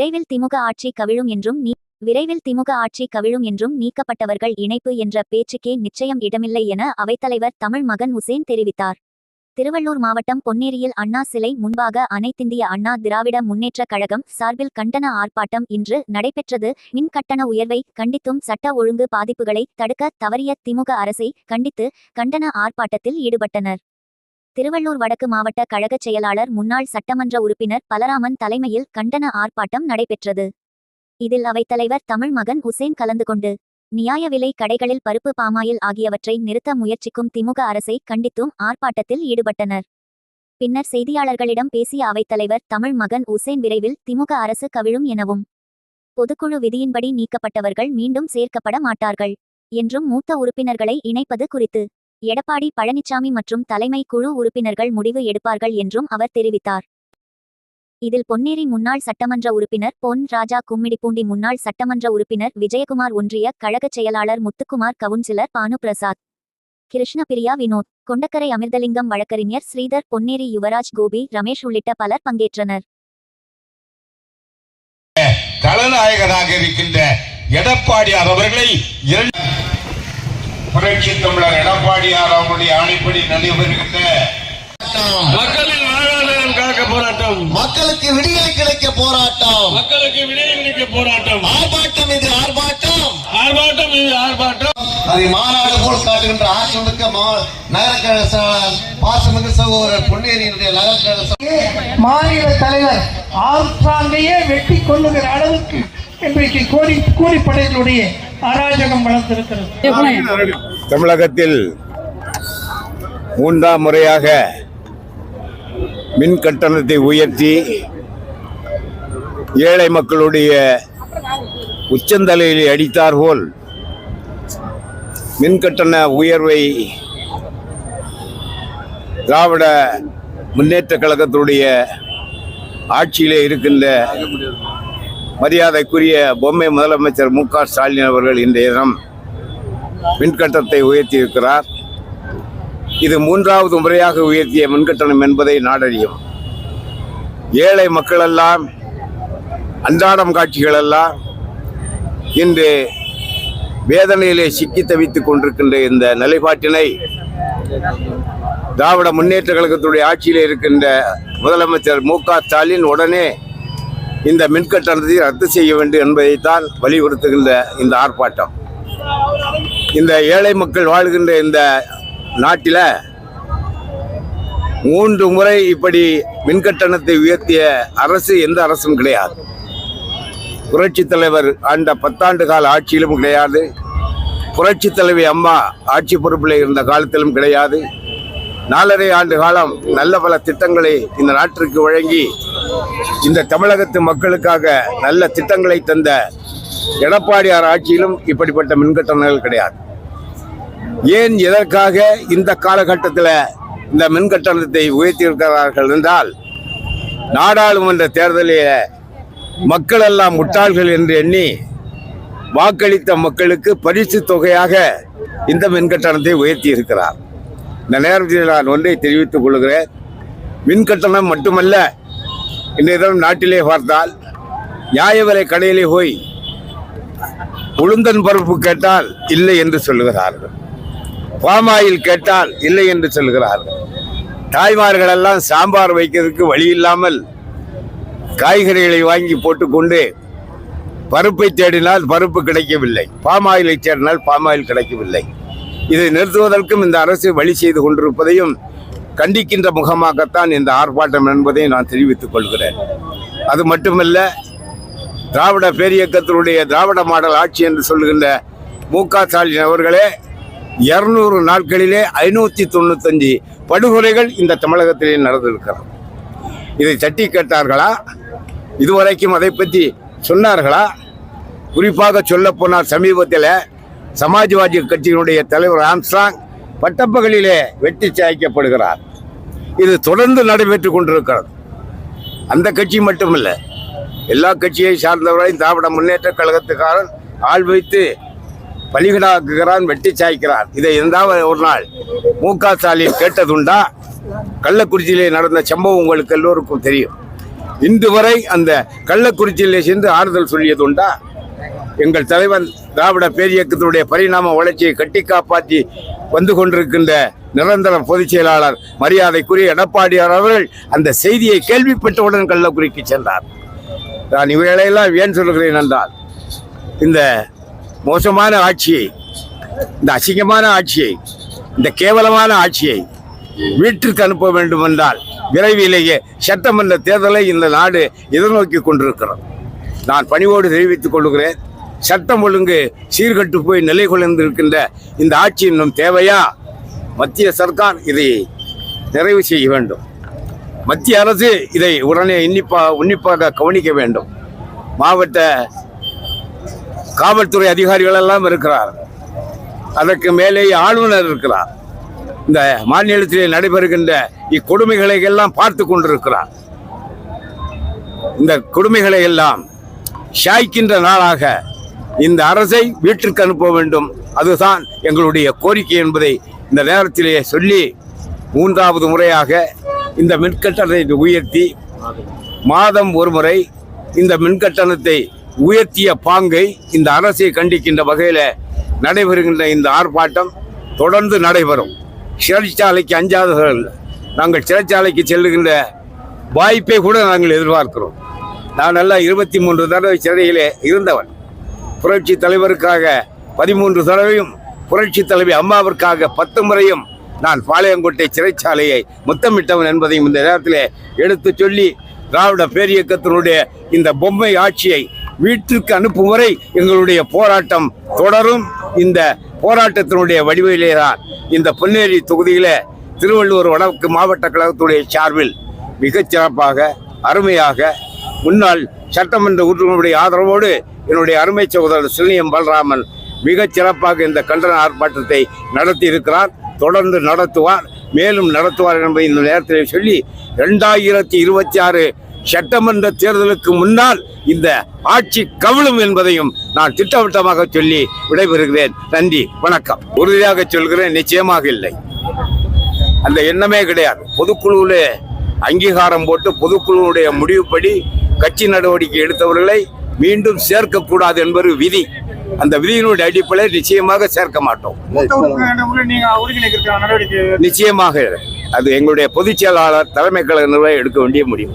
விரைவில் திமுக ஆட்சி கவிழும் என்றும் நீக்கப்பட்டவர்கள் இணைப்பு என்ற பேச்சுக்கே நிச்சயம் இடமில்லை என அவைத்தலைவர் தமிழ் மகன் உசேன் தெரிவித்தார். திருவள்ளூர் மாவட்டம் பொன்னேரியில் அண்ணா சிலை முன்பாக அனைத்திந்திய அண்ணா திராவிட முன்னேற்றக் கழகம் சார்பில் கண்டன ஆர்ப்பாட்டம் இன்று நடைபெற்றது. மின் கட்டண உயர்வை கண்டித்தும் சட்ட ஒழுங்கு பாதிப்புகளை தடுக்க தவறிய திமுக அரசை கண்டித்து கண்டன ஆர்ப்பாட்டத்தில் ஈடுபட்டனர். திருவள்ளூர் வடக்கு மாவட்ட கழக செயலாளர் முன்னாள் சட்டமன்ற உறுப்பினர் பலராமன் தலைமையில் கண்டன ஆர்ப்பாட்டம் நடைபெற்றது. இதில் அவைத்தலைவர் தமிழ் மகன் உசேன் கலந்து கொண்டு நியாய விலை கடைகளில் பருப்பு பாமாயில் ஆகியவற்றை நிறுத்த முயற்சிக்கும் திமுக அரசை கண்டித்தும் ஆர்ப்பாட்டத்தில் ஈடுபட்டனர். பின்னர் செய்தியாளர்களிடம் பேசிய அவைத்தலைவர் தமிழ் மகன் உசேன் விரைவில் திமுக அரசு கவிழும் எனவும் பொதுக்குழு விதியின்படி நீக்கப்பட்டவர்கள் மீண்டும் சேர்க்கப்பட மாட்டார்கள் என்றும் மூத்த உறுப்பினர்களை இணைப்பது குறித்து எடப்பாடி பழனிசாமி மற்றும் தலைமை குழு உறுப்பினர்கள் முடிவு எடுப்பார்கள் என்றும் அவர் தெரிவித்தார். இதில் பொன்னேரி முன்னாள் சட்டமன்ற உறுப்பினர் பொன் ராஜா, கும்மிடிப்பூண்டி முன்னாள் சட்டமன்ற உறுப்பினர் விஜயகுமார், ஒன்றிய கழக செயலாளர் முத்துக்குமார், கவுன்சிலர் பானு பிரசாத், கிருஷ்ணபிரியா, வினோத், கொண்டக்கரை அமிர்தலிங்கம், வழக்கறிஞர் ஸ்ரீதர், பொன்னேரி யுவராஜ், கோபி, ரமேஷ் உள்ளிட்ட பலர் பங்கேற்றனர். தலைநாயகராக இருக்கின்ற எடப்பாடியார் அவர்களை புரட்சி தமிழர் எடப்பாடியார் அவருடைய ஆணைப்படி நடைபெறுகின்ற மக்களின் வாழ்வாதாரம் காக்க போராட்டம், மக்களுக்கு விடியலை கிடைக்க போராட்டம், மக்களுக்கு விடியலை கிடைக்க போராட்டம், ஆர்ப்பாட்டம் இது ஆர்ப்பாட்டம், ஆர்ப்பாட்டம் இது ஆர்ப்பாட்டம். அதை மாநாடு போல் காட்டுகின்ற ஆட்சிமிக்க நகரக்கழக பாசமிகு சகோதரர் பொன்னேரியினுடைய நகரக்கழக மாநில தலைவர் ஆர்ப்பாங்கையே வெட்டி கொள்ளுகிற அளவுக்கு இன்றைக்கு கூலிப்படைகளுடைய அராஜகம் வளர்ந்திருக்கிறது. தமிழகத்தில் மூன்றாம் முறையாக மின் கட்டணத்தை உயர்த்தி ஏழை மக்களுடைய உச்சந்தலையில் அடித்தார்போல் மின் கட்டண உயர்வை திராவிட முன்னேற்ற கழகத்துடைய ஆட்சியிலே இருக்கின்ற மரியாதைக்குரிய பொம்மை முதலமைச்சர் மு க ஸ்டாலின் அவர்கள் இன்றைய தினம் மின்கட்டணத்தை உயர்த்தியிருக்கிறார். இது மூன்றாவது முறையாக உயர்த்திய மின்கட்டணம் என்பதை நாடறியும். ஏழை மக்களெல்லாம், அன்றாடம் காட்சிகளெல்லாம் இன்று வேதனையிலே சிக்கி தவித்துக் கொண்டிருக்கின்ற இந்த நிலைப்பாட்டினை திராவிட முன்னேற்ற கழகத்துடைய ஆட்சியில் இருக்கின்ற முதலமைச்சர் மு க ஸ்டாலின் உடனே இந்த மின்கட்டணத்தை ரத்து செய்ய வேண்டும் என்பதைத்தான் வலியுறுத்துகின்ற இந்த ஆர்ப்பாட்டம். இந்த ஏழை மக்கள் வாழ்கின்ற இந்த நாட்டில் 3 முறை இப்படி மின்கட்டணத்தை உயர்த்திய அரசு எந்த அரசும் கிடையாது. புரட்சி தலைவர் ஆண்ட 10 ஆண்டு கால ஆட்சியிலும் கிடையாது. புரட்சி தலைவி அம்மா ஆட்சி பொறுப்பில் இருந்த காலத்திலும் கிடையாது. 4.5 ஆண்டு காலம் நல்ல பல திட்டங்களை இந்த நாட்டிற்கு வழங்கி இந்த தமிழகத்து மக்களுக்காக நல்ல திட்டங்களை தந்த எடப்பாடியார் ஆட்சியிலும் இப்படிப்பட்ட மின்கட்டணங்கள் கிடையாது. ஏன் எதற்காக இந்த காலகட்டத்தில் இந்த மின்கட்டணத்தை உயர்த்தியிருக்கிறார்கள் என்றால், நாடாளுமன்ற தேர்தலில் மக்கள் எல்லாம் முட்டாள்கள் என்று எண்ணி வாக்களித்த மக்களுக்கு பரிசு தொகையாக இந்த மின்கட்டணத்தை உயர்த்தி இருக்கிறார். இந்த நேரத்தில் நான் ஒன்றை தெரிவித்துக் கொள்கிறேன். மின்கட்டணம் மட்டுமல்ல, இன்றைய தினம் நாட்டிலே பார்த்தால் நியாய விலை கடையிலே போய் உளுந்தன் பருப்பு கேட்டால் இல்லை என்று சொல்லுகிறார்கள். பாமாயில் கேட்டால் இல்லை என்று சொல்கிறார்கள். தாய்மார்கள் எல்லாம் சாம்பார் வைக்கிறதுக்கு வழி இல்லாமல் காய்கறிகளை வாங்கி போட்டுக்கொண்டு பருப்பை தேடினால் பருப்பு கிடைக்கவில்லை, பாமாயிலை தேடினால் பாமாயில் கிடைக்கவில்லை. இதை நிறுத்துவதற்கும் இந்த அரசு வழி செய்து கொண்டிருப்பதையும் கண்டிக்கின்ற முகமாகத்தான் இந்த ஆர்ப்பாட்டம் என்பதை நான் தெரிவித்துக் கொள்கிறேன். அது மட்டுமல்ல, திராவிட பேரியக்கத்தினுடைய திராவிட மாடல் ஆட்சி என்று சொல்லுகின்ற மு க ஸ்டாலின் அவர்களே 200 நாட்களிலே 595 படுகொலைகள் இந்த தமிழகத்திலே நடந்திருக்கிறது. இதை தட்டி கேட்டார்களா? இதுவரைக்கும் அதை பற்றி சொன்னார்களா? குறிப்பாக சொல்ல போனால் சமீபத்தில் சமாஜ்வாதி கட்சியினுடைய தலைவர் ஆம்ஸ்ட்ராங் பட்டப்பகலிலே வெட்டி சாய்க்கப்படுகிறார். இது தொடர்ந்து நடைபெற்றுக் கொண்டிருக்கிறது. அந்த கட்சி மட்டுமல்ல, எல்லா கட்சியை சார்ந்தவரையும் திராவிட முன்னேற்ற கழகத்துக்காரன் ஆள் வைத்து பலிகடாக்குகிறான், வெட்டி சாய்க்கிறான். இதை எந்தாவது ஒரு நாள் மு க ஸ்டாலின் கேட்டதுண்டா? கள்ளக்குறிச்சியிலே நடந்த சம்பவம் உங்களுக்கு எல்லோருக்கும் தெரியும். இன்று வரை அந்த கள்ளக்குறிச்சியிலே சென்று ஆறுதல் சொல்லியது உண்டா? எங்கள் தலைவன் திராவிட பேரியக்கத்தினுடைய பரிணாம வளர்ச்சியை கட்டி காப்பாற்றி வந்து கொண்டிருக்கின்ற நிரந்தர பொதுச் செயலாளர் மரியாதைக்குரிய எடப்பாடியார் அவர்கள் அந்த செய்தியை கேள்விப்பட்டவுடன் கள்ளக்குறிக்கு சென்றார். நான் இவைகளையெல்லாம் ஏன் சொல்கிறேன் என்றால், இந்த மோசமான ஆட்சியை, இந்த அசிங்கமான ஆட்சியை, இந்த கேவலமான ஆட்சியை வீட்டிற்கு அனுப்ப வேண்டும் என்றால் விரைவிலேயே சட்டமன்ற தேர்தலை இந்த நாடு எதிர்நோக்கி கொண்டிருக்கிறது. நான் பணிவோடு தெரிவித்துக் கொள்கிறேன், சட்டம் ஒழுங்கு சீர்கட்டு போய் நிலை கொண்டிருக்கின்ற இந்த ஆட்சி இன்னும் தேவையா? மத்திய சர்க்கார் இதை நிறைவு செய்ய வேண்டும். மத்திய அரசு இதை உடனே உன்னிப்பாக கவனிக்க வேண்டும். மாவட்ட காவல்துறை அதிகாரிகள் எல்லாம் இருக்கிறார், அதற்கு மேலே ஆளுநர் இருக்கிறார். இந்த மாநிலத்திலே நடைபெறுகின்ற இக்கொடுமைகளை எல்லாம் பார்த்து கொண்டிருக்கிறார். இந்த கொடுமைகளை எல்லாம் சாய்க்கின்ற நாளாக இந்த அரசை வீட்டிற்கு அனுப்ப வேண்டும். அதுதான் எங்களுடைய கோரிக்கை என்பதை இந்த நேரத்திலே சொல்லி, மூன்றாவது முறையாக இந்த மின்கட்டணத்தை உயர்த்தி மாதம் ஒரு முறை இந்த மின்கட்டணத்தை உயர்த்திய பாங்கை இந்த அரசை கண்டிக்கின்ற வகையில் நடைபெறுகின்ற இந்த ஆர்ப்பாட்டம் தொடர்ந்து நடைபெறும். சிறைச்சாலைக்கு அஞ்சாதவர்கள் நாங்கள் சிறைச்சாலைக்கு செல்லுகின்ற வாய்ப்பை கூட நாங்கள் எதிர்பார்க்கிறோம். நான் எல்லாம் 23 தடவை சிறையிலே இருந்தவன். புரட்சி தலைவருக்காக 13 தடவையும், புரட்சி தலைவி அம்மாவிற்காக 10 முறையும் நான் பாளையங்கோட்டை சிறைச்சாலையை முத்தமிட்டவன் என்பதையும் இந்த நேரத்தில் எடுத்து சொல்லி, திராவிட பேரியக்கத்தினுடைய இந்த பொம்மை ஆட்சியை வீட்டிற்கு அனுப்பும் வரை எங்களுடைய போராட்டம் தொடரும். இந்த போராட்டத்தினுடைய வடிவிலே தான் இந்த பொன்னேரி தொகுதியில திருவள்ளூர் வடக்கு மாவட்ட கழகத்துடைய சார்பில் மிகச் சிறப்பாக அருமையாக முன்னாள் சட்டமன்ற உறுப்பினருடைய ஆதரவோடு என்னுடைய அருமை சகோதரர் சில்லியம் பலராமன் மிகச் சிறப்பாக இந்த கண்டன ஆர்ப்பாட்டத்தை நடத்தி இருக்கிறார். தொடர்ந்து நடத்துவார், மேலும் நடத்துவார் என்பதை இந்த நேரத்தில் சொல்லி, 2026 சட்டமன்ற தேர்தலுக்கு முன்னால் இந்த ஆட்சி கவிழும் என்பதையும் நான் திட்டவட்டமாக சொல்லி விடைபெறுகிறேன். நன்றி, வணக்கம். உறுதியாக சொல்கிறேன், நிச்சயமாக இல்லை, அந்த எண்ணமே கிடையாது. பொதுக்குழுவில் அங்கீகாரம் போட்டு பொதுக்குழுவுடைய முடிவுப்படி கட்சி நடவடிக்கை எடுத்தவர்களை மீண்டும் சேர்க்கக்கூடாது என்பது விதி. அந்த விதியினுடைய அடிப்படையில் நிச்சயமாக சேர்க்க மாட்டோம். நிச்சயமாக அது எங்களுடைய பொதுச் செயலாளர் தலைமை கழக நிர்வாகம் எடுக்க வேண்டிய முடிவு.